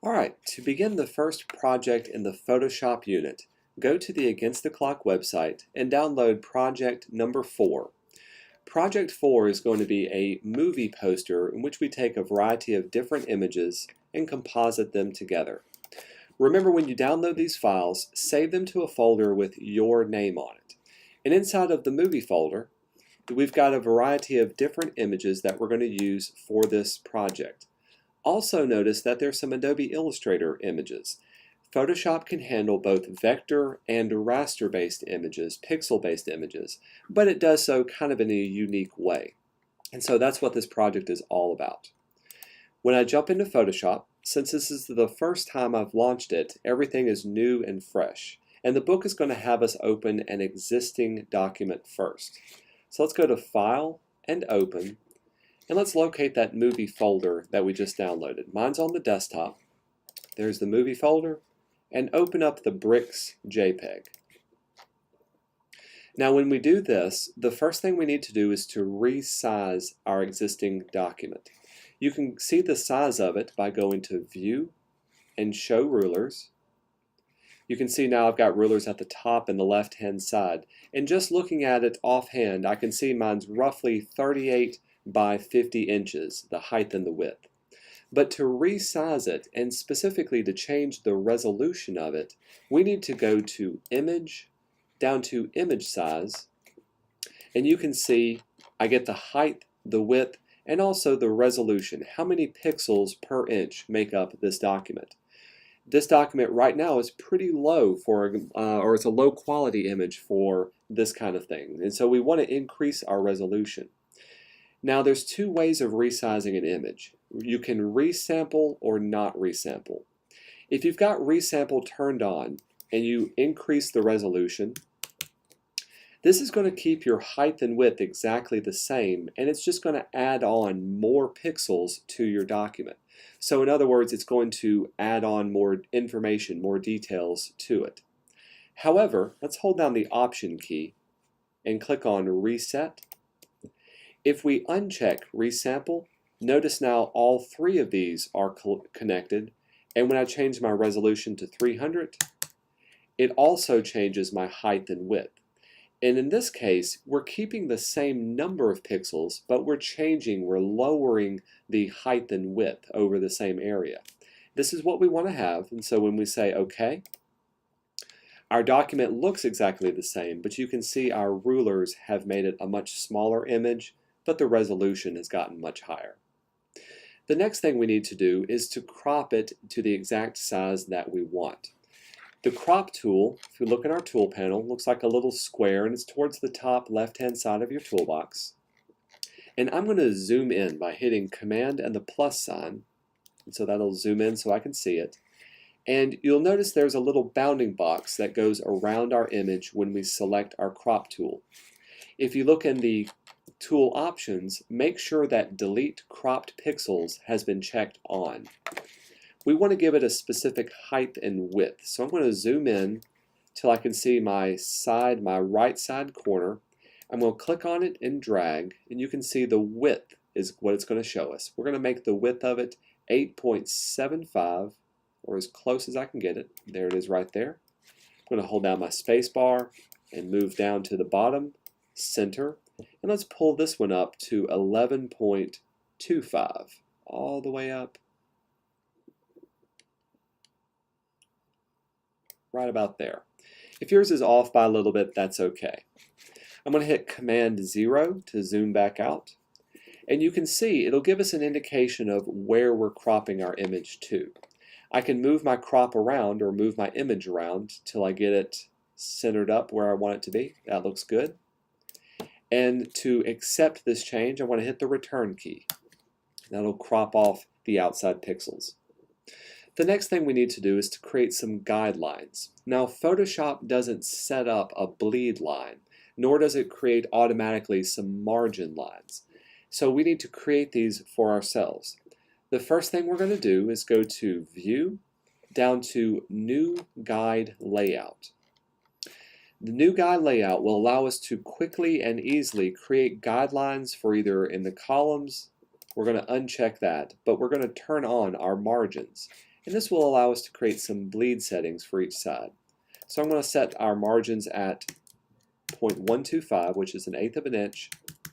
Alright, to begin the first project in the Photoshop unit, go to the Against the Clock website and download project number 4. Project 4 is going to be a movie poster in which we take a variety of different images and composite them together. Remember, when you download these files, save them to a folder with your name on it. And inside of the movie folder, we've got a variety of different images that we're going to use for this project. Also notice that there's some Adobe Illustrator images. Photoshop can handle both vector and raster-based images, pixel-based images, but it does so kind of in a unique way. And so that's what this project is all about. When I jump into Photoshop, since this is the first time I've launched it, everything is new and fresh. And the book is going to have us open an existing document first. So let's go to File and Open. And let's locate that movie folder that we just downloaded. Mine's on the desktop. There's the movie folder. And open up the bricks JPEG. Now when we do this, the first thing we need to do is to resize our existing document. You can see the size of it by going to View and Show Rulers. You can see now I've got rulers at the top and the left-hand side. And just looking at it offhand, I can see mine's roughly 38 by 50 inches, the height and the width. But to resize it, and specifically to change the resolution of it, we need to go to Image, down to Image Size, and you can see I get the height, the width, and also the resolution. How many pixels per inch make up this document? This document right now is pretty low for, or it's a low quality image for this kind of thing, and so we want to increase our resolution. Now there's two ways of resizing an image. You can resample or not resample. If you've got resample turned on and you increase the resolution, this is going to keep your height and width exactly the same, and it's just going to add on more pixels to your document. So in other words, it's going to add on more information, more details to it. However, let's hold down the Option key and click on Reset. If we uncheck Resample, notice now all three of these are connected, and when I change my resolution to 300, it also changes my height and width. And in this case, we're keeping the same number of pixels, but we're lowering the height and width over the same area. This is what we want to have, and so when we say OK, our document looks exactly the same, but you can see our rulers have made it a much smaller image, but the resolution has gotten much higher. The next thing we need to do is to crop it to the exact size that we want. The crop tool, if you look at our tool panel, looks like a little square, and it's towards the top left-hand side of your toolbox. And I'm going to zoom in by hitting Command and the plus sign, and so that'll zoom in so I can see it. And you'll notice there's a little bounding box that goes around our image when we select our crop tool. If you look in the tool options, make sure that Delete Cropped Pixels has been checked on. We want to give it a specific height and width. So I'm going to zoom in till I can see my right side corner. I'm going to click on it and drag, and you can see the width is what it's going to show us. We're going to make the width of it 8.75, or as close as I can get it. There it is right there. I'm going to hold down my space bar and move down to the bottom, center, and let's pull this one up to 11.25, all the way up, right about there. If yours is off by a little bit, that's okay. I'm going to hit Command 0 to zoom back out, and you can see it'll give us an indication of where we're cropping our image to. I can move my crop around or move my image around till I get it centered up where I want it to be. That looks good. And to accept this change, I want to hit the Return key. That'll crop off the outside pixels. The next thing we need to do is to create some guidelines. Now, Photoshop doesn't set up a bleed line, nor does it create automatically some margin lines. So we need to create these for ourselves. The first thing we're going to do is go to View, down to New Guide Layout. The new guide layout will allow us to quickly and easily create guidelines for either in the columns. We're going to uncheck that, but we're going to turn on our margins. And this will allow us to create some bleed settings for each side. So I'm going to set our margins at 0.125, which is 1/8 of an inch,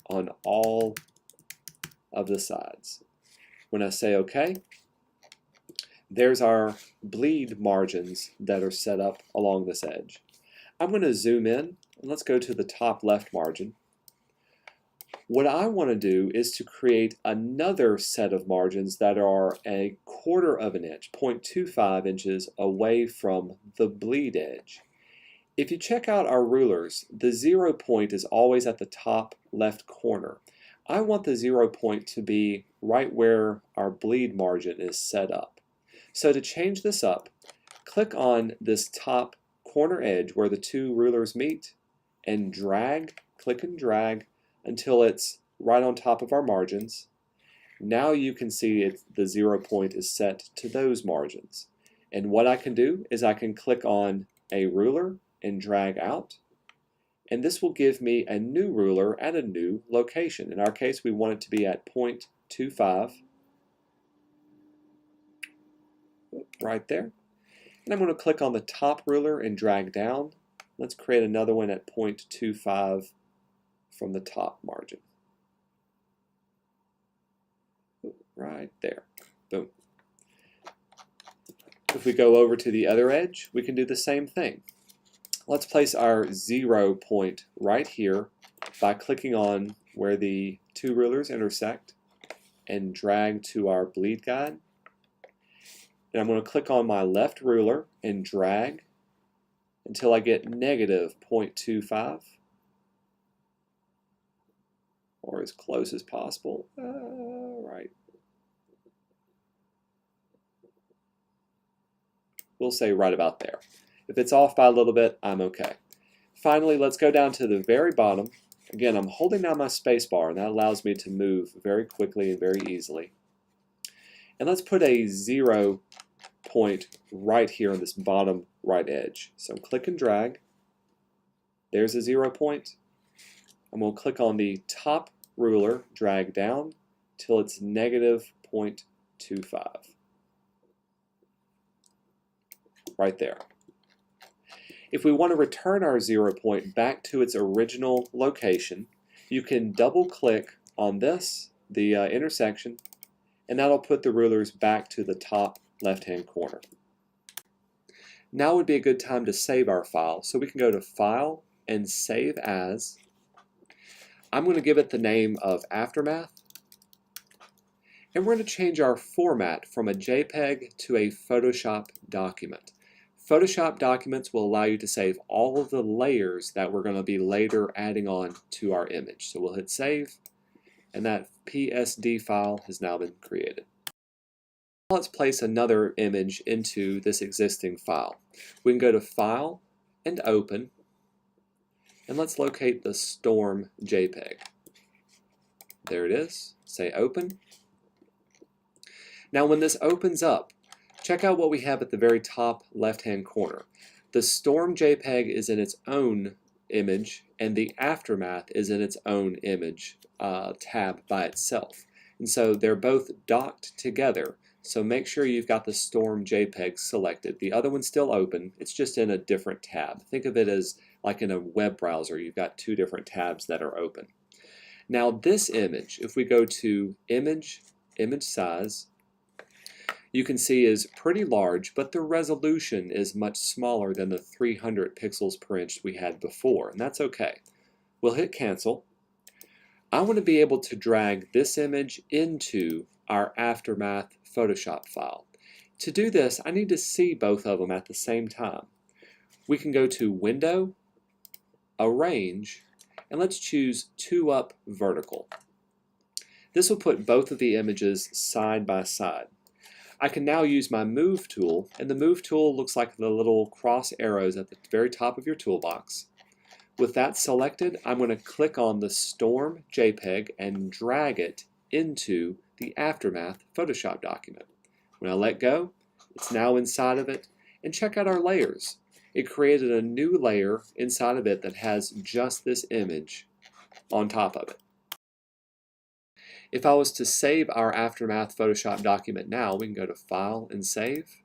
on all of the sides. When I say OK, there's our bleed margins that are set up along this edge. I'm going to zoom in, and let's go to the top left margin. What I want to do is to create another set of margins that are 1/4 of an inch, 0.25 inches away from the bleed edge. If you check out our rulers, the 0 point is always at the top left corner. I want the 0 point to be right where our bleed margin is set up. So to change this up, click on this top corner edge where the two rulers meet and drag, click and drag until it's right on top of our margins. Now you can see the 0 point is set to those margins. And what I can do is I can click on a ruler and drag out, and this will give me a new ruler at a new location. In our case, we want it to be at 0.25, right there. And I'm going to click on the top ruler and drag down. Let's create another one at 0.25 from the top margin. Right there. Boom. If we go over to the other edge, we can do the same thing. Let's place our 0 point right here by clicking on where the two rulers intersect and drag to our bleed guide. And I'm going to click on my left ruler and drag until I get negative 0.25, or as close as possible. Right. We'll say right about there. If it's off by a little bit, I'm okay. Finally, let's go down to the very bottom. Again, I'm holding down my space bar, and that allows me to move very quickly and very easily. And let's put a 0 point right here on this bottom right edge. So click and drag. There's a 0 point. I'm going to click on the top ruler, drag down till it's negative 0.25. Right there. If we want to return our 0 point back to its original location, you can double click on this, the intersection, and that'll put the rulers back to the top left-hand corner. Now would be a good time to save our file, so we can go to File and Save As. I'm going to give it the name of Aftermath, and we're going to change our format from a JPEG to a Photoshop document. Photoshop documents will allow you to save all of the layers that we're going to be later adding on to our image. So we'll hit Save, and that PSD file has now been created. Let's place another image into this existing file. We can go to File and Open, and let's locate the Storm JPEG. There it is. Say Open. Now when this opens up, check out what we have at the very top left-hand corner. The Storm JPEG is in its own image, and the Aftermath is in its own image tab by itself. And so they're both docked together. So make sure you've got the Storm JPEG selected. The other one's still open, it's just in a different tab. Think of it as like in a web browser, you've got two different tabs that are open. Now this image, if we go to Image, Image Size, you can see is pretty large, but the resolution is much smaller than the 300 pixels per inch we had before, and that's okay. We'll hit Cancel. I want to be able to drag this image into our Aftermath Photoshop file. To do this, I need to see both of them at the same time. We can go to Window, Arrange, and let's choose 2 up vertical. This will put both of the images side by side. I can now use my Move tool, and the Move tool looks like the little cross arrows at the very top of your toolbox. With that selected, I'm going to click on the Storm JPEG and drag it into the Aftermath Photoshop document. When I let go, it's now inside of it, and check out our layers. It created a new layer inside of it that has just this image on top of it. If I was to save our Aftermath Photoshop document now, we can go to File and Save.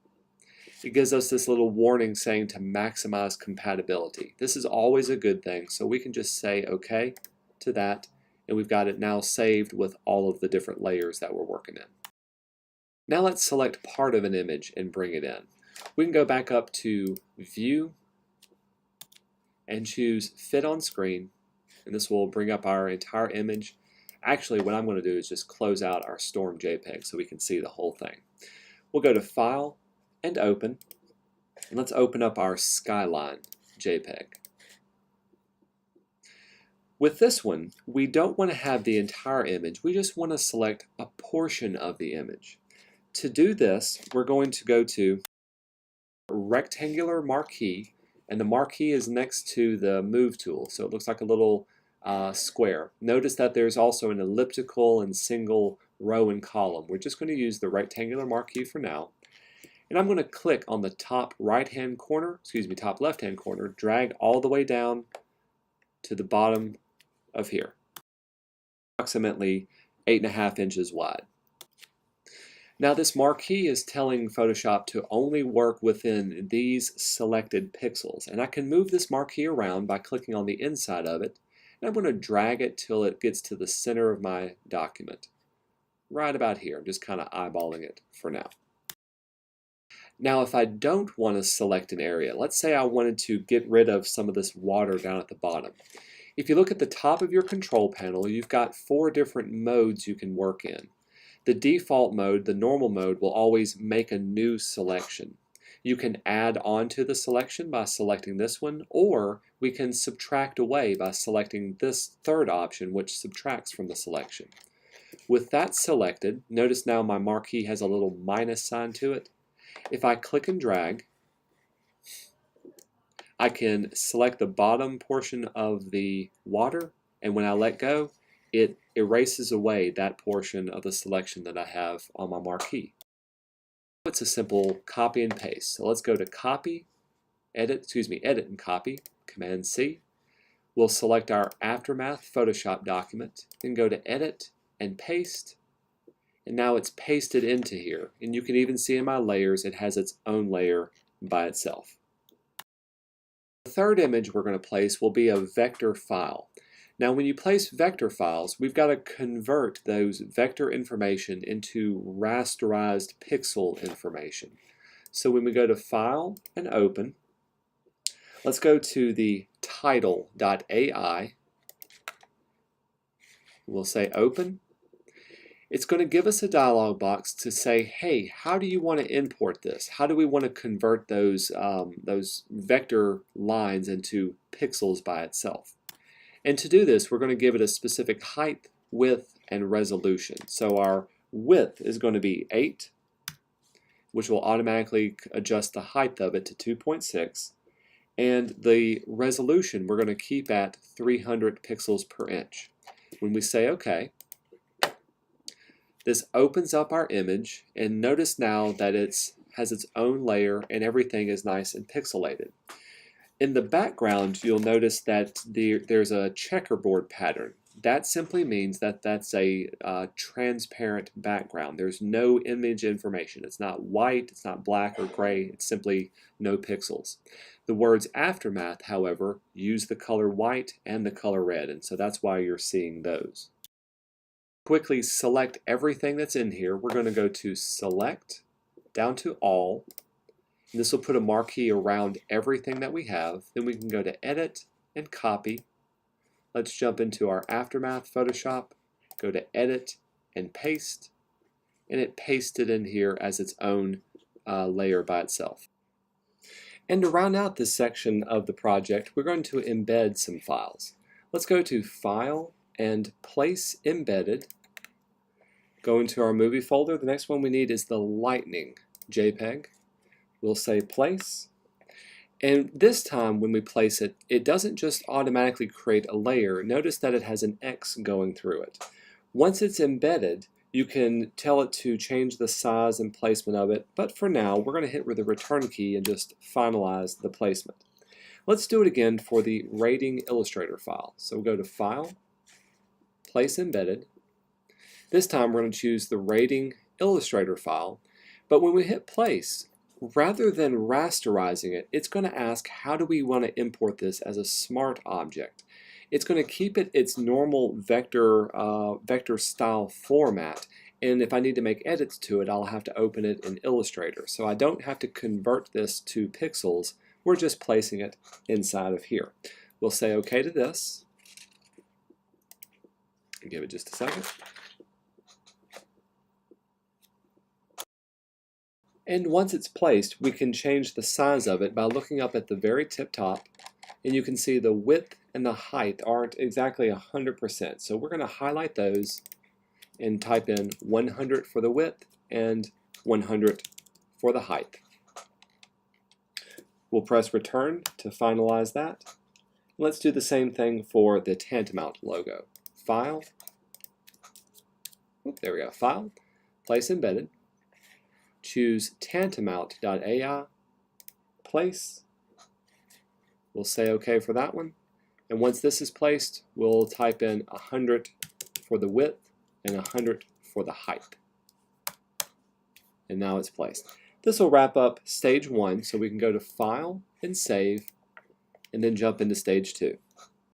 It gives us this little warning saying to maximize compatibility. This is always a good thing, so we can just say OK to that, and we've got it now saved with all of the different layers that we're working in. Now let's select part of an image and bring it in. We can go back up to View and choose Fit on Screen, and this will bring up our entire image. Actually, what I'm going to do is just close out our Storm JPEG so we can see the whole thing. We'll go to File and Open, and let's open up our Skyline JPEG. With this one, we don't want to have the entire image, we just want to select a portion of the image. To do this, we're going to go to Rectangular Marquee, and the marquee is next to the Move tool, so it looks like a little square. Notice that there's also an elliptical and single row and column. We're just going to use the rectangular marquee for now. And I'm going to click on the top right-hand corner, top left-hand corner, drag all the way down to the bottom of here, approximately 8.5 inches wide. Now this marquee is telling Photoshop to only work within these selected pixels, and I can move this marquee around by clicking on the inside of it, and I'm going to drag it till it gets to the center of my document. Right about here. I'm just kind of eyeballing it for now. Now if I don't want to select an area, let's say I wanted to get rid of some of this water down at the bottom. If you look at the top of your control panel, you've got 4 different modes you can work in. The default mode, the normal mode, will always make a new selection. You can add on to the selection by selecting this one, or we can subtract away by selecting this third option, which subtracts from the selection. With that selected, notice now my marquee has a little minus sign to it. If I click and drag, I can select the bottom portion of the water, and when I let go, it erases away that portion of the selection that I have on my marquee. It's a simple copy and paste. So let's go to Copy, Edit and Copy, Command C. We'll select our Aftermath Photoshop document, then go to Edit and Paste, and now it's pasted into here. And you can even see in my layers it has its own layer by itself. The third image we're going to place will be a vector file. Now when you place vector files, we've got to convert those vector information into rasterized pixel information. So when we go to File and Open, let's go to the title.ai. We'll say Open. It's going to give us a dialog box to say, hey, how do you want to import this? How do we want to convert those vector lines into pixels by itself? And to do this, we're going to give it a specific height, width, and resolution. So our width is going to be 8, which will automatically adjust the height of it to 2.6. And the resolution we're going to keep at 300 pixels per inch. When we say OK, this opens up our image, and notice now that it has its own layer and everything is nice and pixelated. In the background, you'll notice that there's a checkerboard pattern. That simply means that that's a transparent background. There's no image information. It's not white, it's not black or gray, it's simply no pixels. The words Aftermath, however, use the color white and the color red, and so that's why you're seeing those. Quickly select everything that's in here. We're going to go to Select, down to All. And this will put a marquee around everything that we have. Then we can go to Edit and Copy. Let's jump into our Aftermath Photoshop, go to Edit and Paste, and it pasted in here as its own layer by itself. And to round out this section of the project, we're going to embed some files. Let's go to File and Place Embedded. Go into our movie folder. The next one we need is the Lightning JPEG. We'll say Place. And this time when we place it, it doesn't just automatically create a layer. Notice that it has an X going through it. Once it's embedded, you can tell it to change the size and placement of it, but for now we're going to hit with the return key and just finalize the placement. Let's do it again for the Rating Illustrator file. So we'll go to File, Place Embedded. This time we're going to choose the rating Illustrator file, but when we hit place, rather than rasterizing it, it's going to ask how do we want to import this as a smart object. It's going to keep it its normal vector style format, and if I need to make edits to it, I'll have to open it in Illustrator. So I don't have to convert this to pixels, we're just placing it inside of here. We'll say OK to this, and give it just a second. And once it's placed, we can change the size of it by looking up at the very tip top, and you can see the width and the height aren't exactly 100%. So we're going to highlight those and type in 100 for the width and 100 for the height. We'll press return to finalize that. Let's do the same thing for the Tantamount logo. File, there we go, File, Place Embedded. Choose tantamount.ai, place. We'll say OK for that one. And once this is placed, we'll type in 100 for the width and 100 for the height. And now it's placed. This will wrap up stage 1, so we can go to File and Save, and then jump into stage 2.